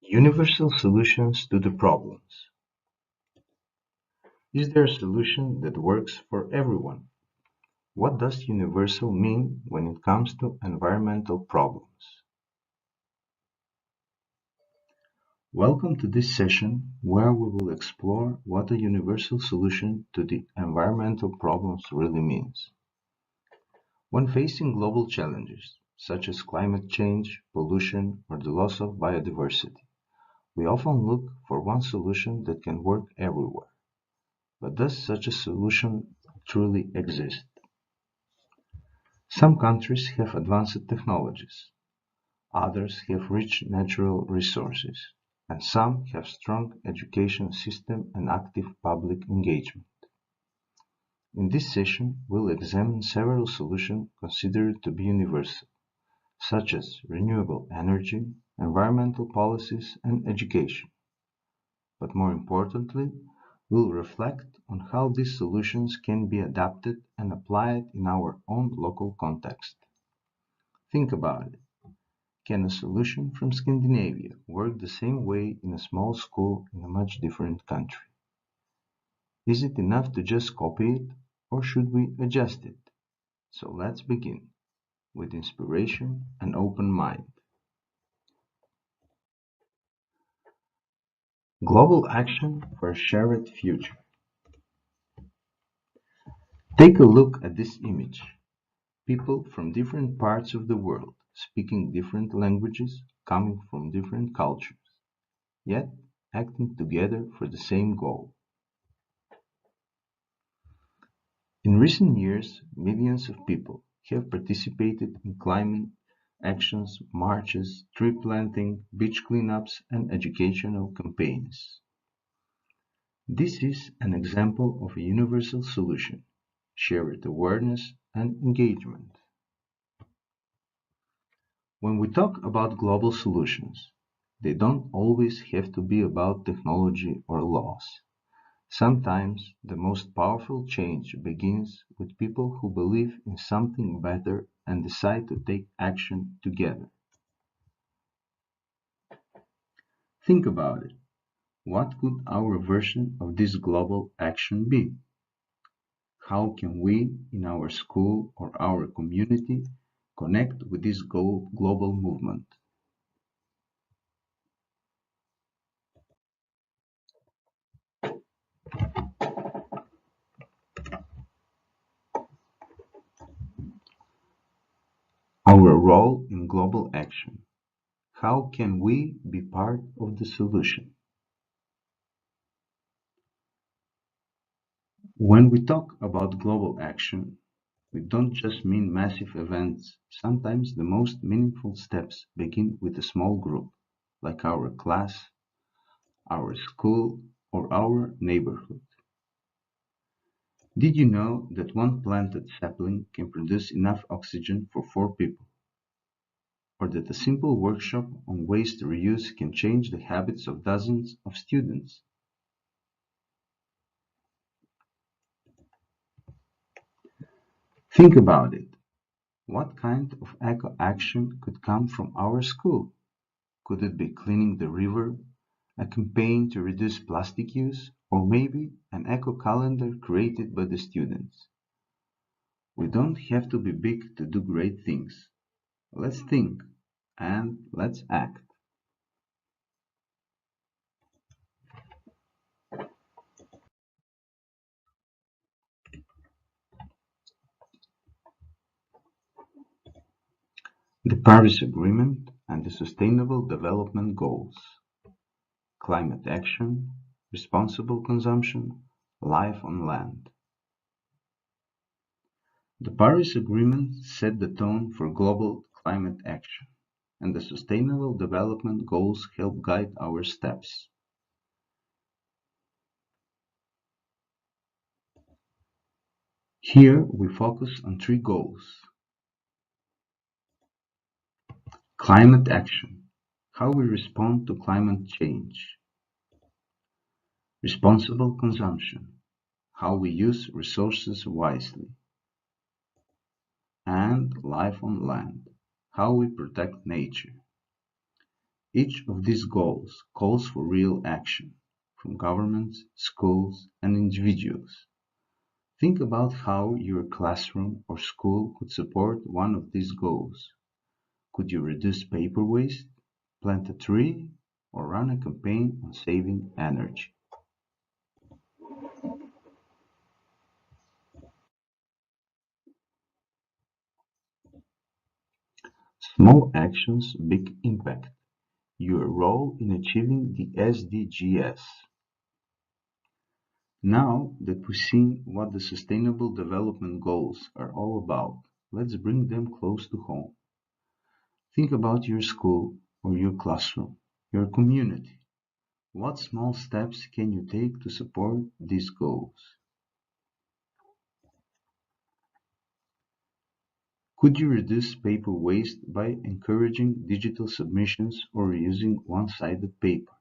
Universal solutions to the problems. Is there a solution that works for everyone? What does universal mean when it comes to environmental problems? Welcome to this session where we will explore what a universal solution to the environmental problems really means. When facing global challenges, such as climate change, pollution, or the loss of biodiversity, we often look for one solution that can work everywhere. But does such a solution truly exist? Some countries have advanced technologies, others have rich natural resources, and some have strong education system and active public engagement. In this session, we'll examine several solutions considered to be universal, such as renewable energy, environmental policies, and education. But more importantly, we'll reflect on how these solutions can be adapted and applied in our own local context. Think about it. Can a solution from Scandinavia work the same way in a small school in a much different country? Is it enough to just copy it, or should we adjust it? So let's begin with inspiration and open mind. Global action for a shared future. Take a look at this image. People from different parts of the world, speaking different languages, coming from different cultures, yet acting together for the same goal. In recent years, millions of people have participated in climate actions, marches, tree planting, beach cleanups, and educational campaigns. This is an example of a universal solution: shared awareness and engagement. When we talk about global solutions, they don't always have to be about technology or laws. Sometimes the most powerful change begins with people who believe in something better and decide to take action together. Think about it. What could our version of this global action be? How can we, in our school or our community, connect with this global movement? Our role in global action. How can we be part of the solution? When we talk about global action, we don't just mean massive events. Sometimes the most meaningful steps begin with a small group, like our class, our school, or our neighborhood. Did you know that one planted sapling can produce enough oxygen for 4 people? Or that a simple workshop on waste reuse can change the habits of dozens of students? Think about it. What kind of eco action could come from our school? Could it be cleaning the river, a campaign to reduce plastic use, or maybe an eco calendar created by the students? We don't have to be big to do great things. Let's think and let's act. The Paris Agreement and the Sustainable Development Goals. Climate action, responsible consumption, life on land. The Paris Agreement set the tone for global climate action, and the Sustainable Development Goals help guide our steps. Here we focus on 3 goals. Climate action, how we respond to climate change. Responsible consumption, how we use resources wisely. And life on land, how we protect nature. Each of these goals calls for real action from governments, schools, and individuals. Think about how your classroom or school could support one of these goals. Could you reduce paper waste, plant a tree, or run a campaign on saving energy? Small actions, big impact. Your role in achieving the SDGs. Now that we've seen what the Sustainable Development Goals are all about, let's bring them close to home. Think about your school or your classroom, your community. What small steps can you take to support these goals? Could you reduce paper waste by encouraging digital submissions or using one-sided paper?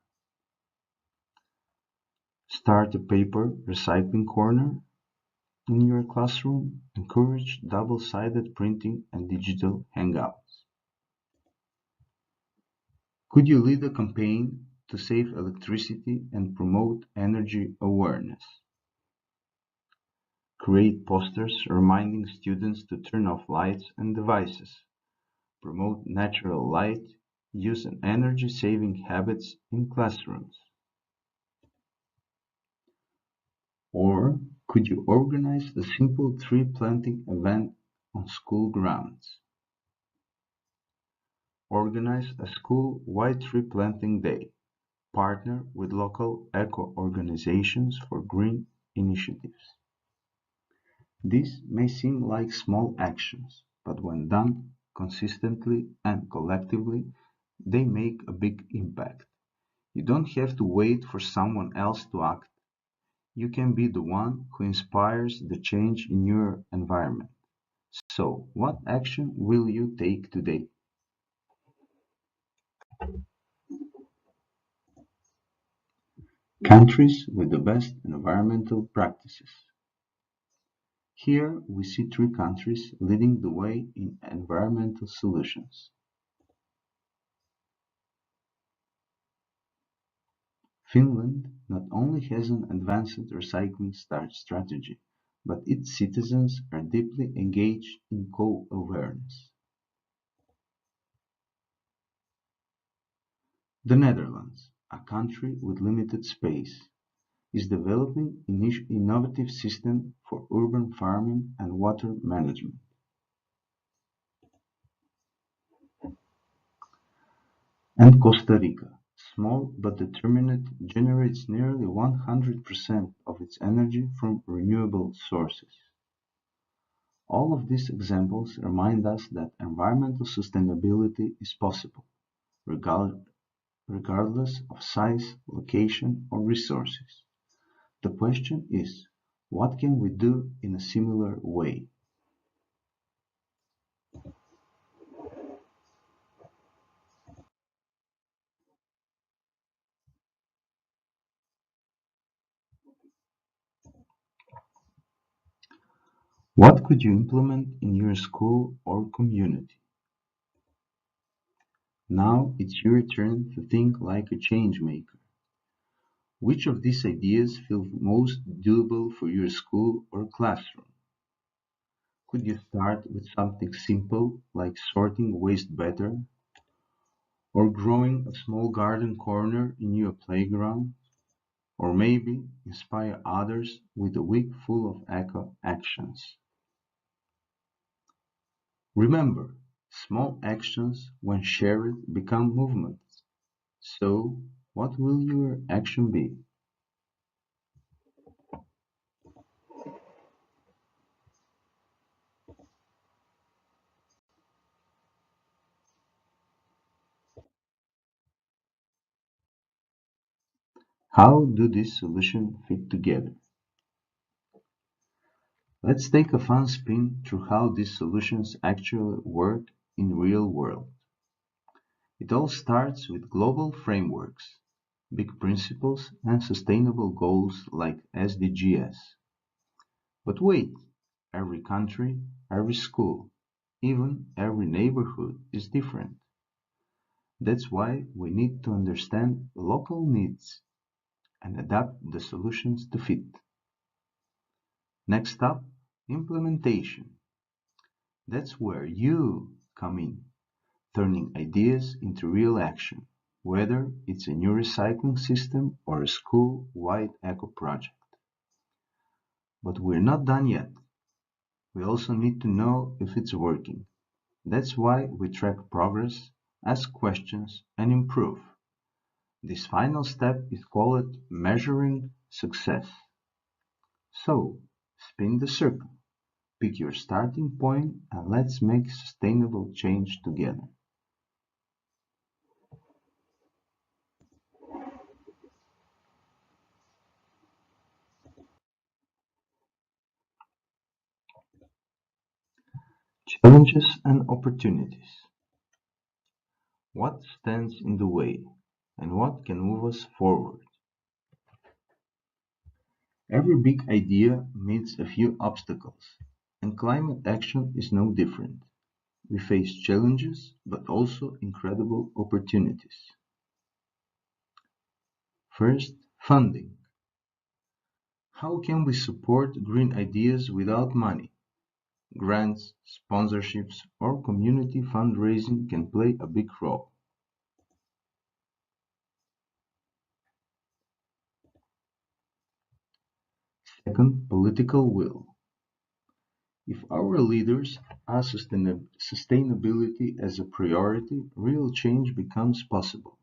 Start a paper recycling corner in your classroom. Encourage double-sided printing and digital hangouts. Could you lead a campaign to save electricity and promote energy awareness? Create posters reminding students to turn off lights and devices. Promote natural light use and energy-saving habits in classrooms. Or could you organize a simple tree planting event on school grounds? Organize a school-wide tree planting day. Partner with local eco-organizations for green initiatives. These may seem like small actions, but when done consistently and collectively, they make a big impact. You don't have to wait for someone else to act. You can be the one who inspires the change in your environment. So, what action will you take today? Countries with the best environmental practices. Here we see three countries leading the way in environmental solutions. Finland not only has an advanced recycling strategy, but its citizens are deeply engaged in co-awareness. The Netherlands, a country with limited space, is developing innovative systems for urban farming and water management. And Costa Rica, small but determined, generates nearly 100% of its energy from renewable sources. All of these examples remind us that environmental sustainability is possible, regard- regardless of size, location, or resources. The question is, what can we do in a similar way? What could you implement in your school or community? Now it's your turn to think like a change maker. Which of these ideas feel most doable for your school or classroom? Could you start with something simple like sorting waste better or growing a small garden corner in your playground? Or maybe inspire others with a week full of eco actions. Remember, small actions, when shared, become movements. So, what will your action be? How do these solutions fit together? Let's take a fun spin through how these solutions actually work in real world. It all starts with global frameworks, big principles, and sustainable goals like SDGs. But wait, every country, every school, even every neighborhood is different. That's why we need to understand local needs and adapt the solutions to fit. Next up, implementation. That's where you come in, turning ideas into real action, whether it's a new recycling system or a school-wide eco project. But we're not done yet. We also need to know if it's working. That's why we track progress, ask questions, and improve. This final step is called measuring success. So, spin the circle, pick your starting point, and let's make sustainable change together. Challenges and opportunities. What stands in the way, and what can move us forward? Every big idea meets a few obstacles, and climate action is no different. We face challenges, but also incredible opportunities. First, funding. How can we support green ideas without money? Grants, sponsorships, or community fundraising can play a big role. Second, political will. If our leaders are sustainability as a priority, real change becomes possible.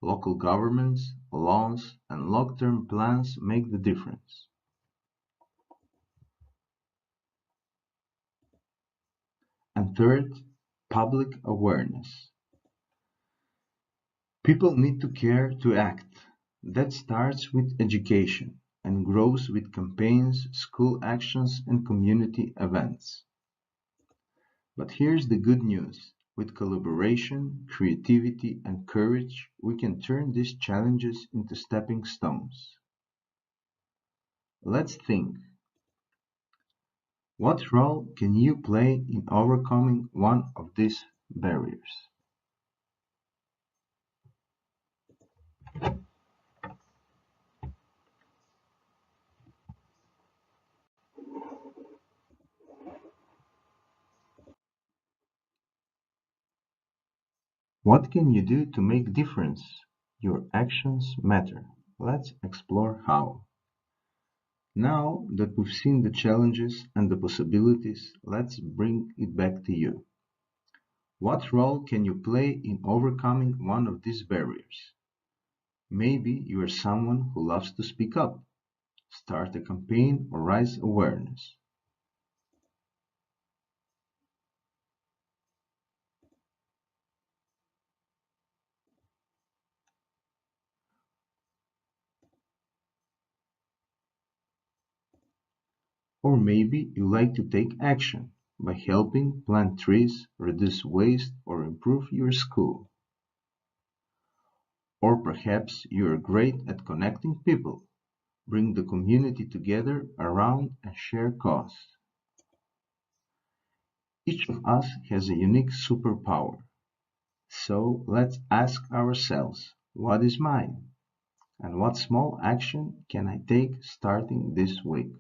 Local governments, laws, and long-term plans make the difference. And third, public awareness. People need to care to act. That starts with education and grows with campaigns, school actions, and community events. But here's the good news. With collaboration, creativity, and courage, we can turn these challenges into stepping stones. Let's think. What role can you play in overcoming one of these barriers? What can you do to make difference? Your actions matter. Let's explore how. Now that we've seen the challenges and the possibilities, let's bring it back to you. What role can you play in overcoming one of these barriers? Maybe you are someone who loves to speak up, start a campaign, or raise awareness. Or maybe you like to take action by helping plant trees, reduce waste, or improve your school. Or perhaps you are great at connecting people, bring the community together around a shared cause. Each of us has a unique superpower. So let's ask ourselves, what is mine? And what small action can I take starting this week?